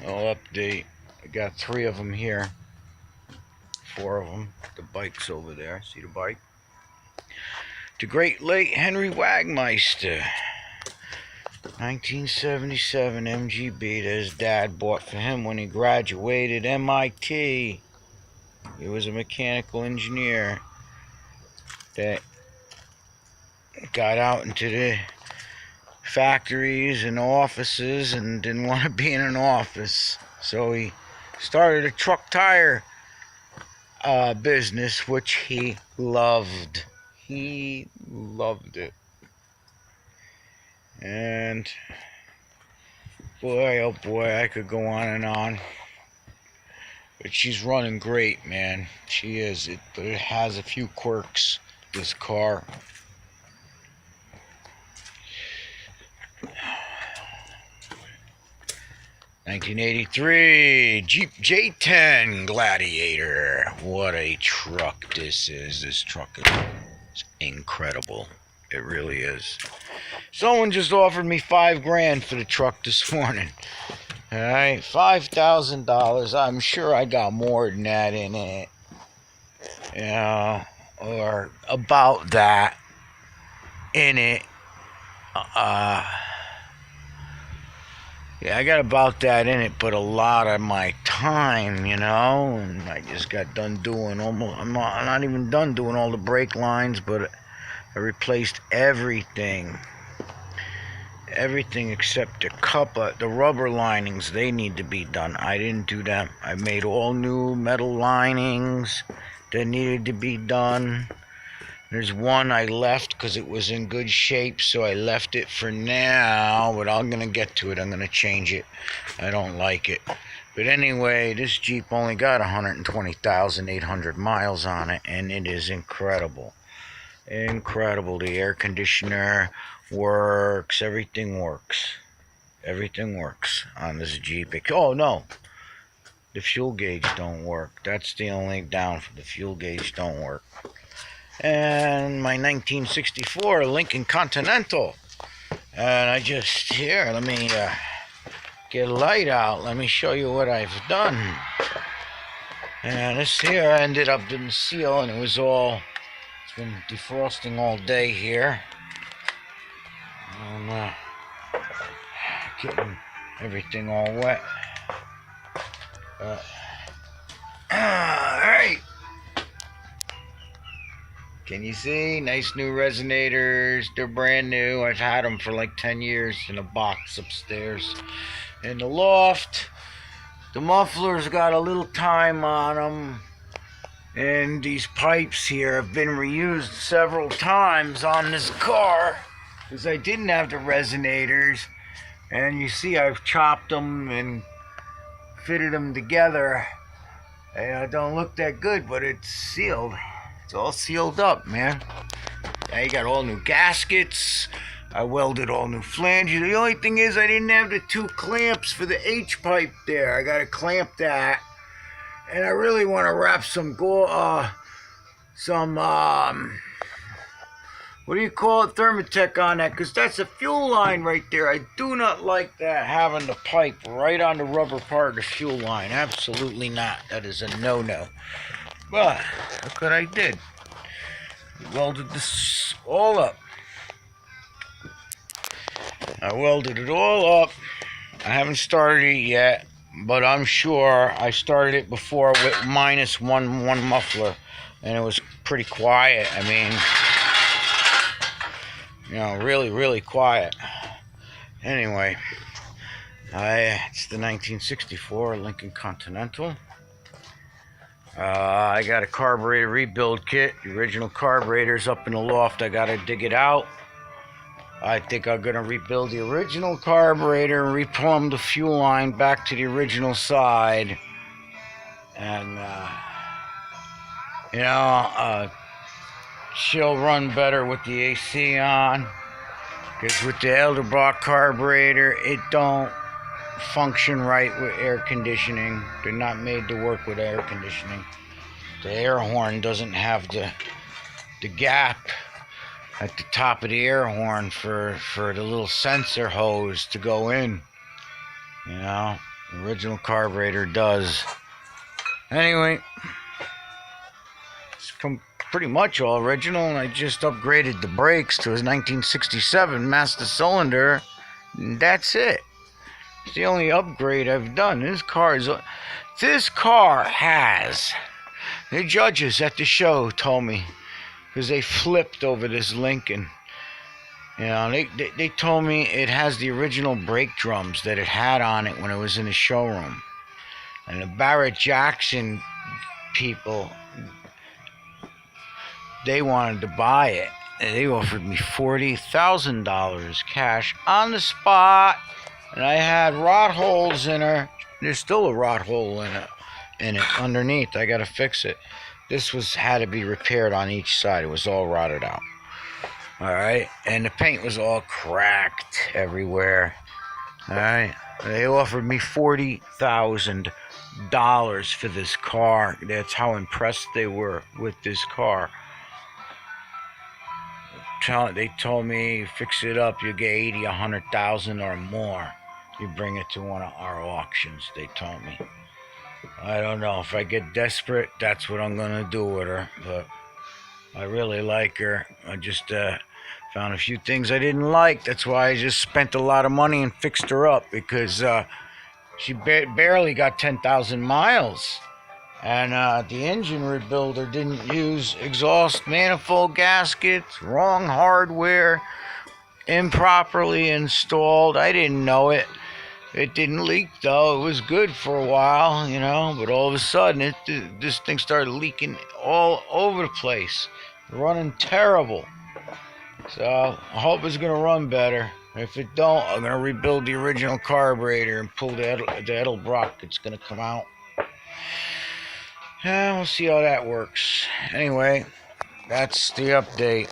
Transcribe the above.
I'll update. I got 3 of them here. 4 of them. The bike's over there. See the bike? The great late Henry Wagmeister. 1977 MGB that his dad bought for him when he graduated MIT. He was a mechanical engineer that got out into the factories and offices and didn't want to be in an office. So he started a truck tire business, which he loved. He loved it. And boy, oh boy, I could go on and on. But she's running great, man. She is. But it has a few quirks, this car. '83 Jeep J10 Gladiator. What a truck this is. This truck is incredible. It really is. Someone just offered me $5,000 for the truck this morning. Alright, $5,000. I'm sure I got more than that in it. You know, or about that in it. Yeah, I got about that in it, but a lot of my time, you know, and I just got done doing almost, I'm not even done doing all the brake lines, but I replaced everything. Everything except the rubber linings, they need to be done. I didn't do them. I made all new metal linings that needed to be done. There's one I left because it was in good shape, so I left it for now, but I'm going to get to it. I'm going to change it. I don't like it. But anyway, this Jeep only got 120,800 miles on it, and it is incredible. Incredible. The air conditioner works. Everything works. Everything works on this Jeep. Oh, no. The fuel gauge don't work. That's the only down for the fuel gauge don't work. And my 1964 Lincoln Continental. And I just, here, let me get a light out. Let me show you what I've done. And this here ended up didn't seal, and it was all, it's been defrosting all day here. I'm getting everything all wet. Alright. Can you see? Nice new resonators. They're brand new. I've had them for like 10 years in a box upstairs in the loft. The muffler's got a little time on them. And these pipes here have been reused several times on this car because I didn't have the resonators. And you see I've chopped them and fitted them together. They don't look that good, but it's sealed. It's all sealed up, man. Now you got all new gaskets. I welded all new flanges. The only thing is I didn't have the 2 clamps for the H-pipe there. I got to clamp that. And I really want to wrap what do you call it, Thermatech on that, because that's a fuel line right there. I do not like that, having the pipe right on the rubber part of the fuel line. Absolutely not. That is a no-no. But look what I did. Welded this all up. I welded it all up. I haven't started it yet, but I'm sure I started it before with minus one muffler, and it was pretty quiet. I mean, you know, really quiet. Anyway, it's the 1964 Lincoln Continental. I got a carburetor rebuild kit. The original carburetor's up in the loft. I gotta dig it out. I think I'm gonna rebuild the original carburetor and replumb the fuel line back to the original side. And, she'll run better with the AC on. Because with the Elderbrock carburetor, it don't function right with air conditioning. They're not made to work with air conditioning. The air horn doesn't have the gap at the top of the air horn for the little sensor hose to go in, you know. The original carburetor does. Anyway, it's pretty much all original, and I just upgraded the brakes to his 1967 master cylinder, and that's it. It's the only upgrade I've done. This car has, the judges at the show told me, because they flipped over this Lincoln. You know, they told me it has the original brake drums that it had on it when it was in the showroom. And the Barrett Jackson people, they wanted to buy it. And they offered me $40,000 cash on the spot. And I had rot holes in her. There's still a rot hole in it underneath. I gotta fix it. This had to be repaired on each side. It was all rotted out. Alright, and the paint was all cracked everywhere. Alright, they offered me $40,000 for this car. That's how impressed they were with this car. They told me, fix it up, you get 80, 100,000 or more. You bring it to one of our auctions, they told me. I don't know, if I get desperate, that's what I'm gonna do with her, but I really like her. I just found a few things I didn't like. That's why I just spent a lot of money and fixed her up, because she barely got 10,000 miles. And the engine rebuilder didn't use exhaust manifold gaskets, wrong hardware, improperly installed. I didn't know it. It didn't leak though. It was good for a while, you know, but all of a sudden this thing started leaking all over the place, running terrible. So I hope it's gonna run better. If it don't, I'm gonna rebuild the original carburetor and pull the Edelbrock. It's gonna come out. Yeah, we'll see how that works. Anyway, that's the update.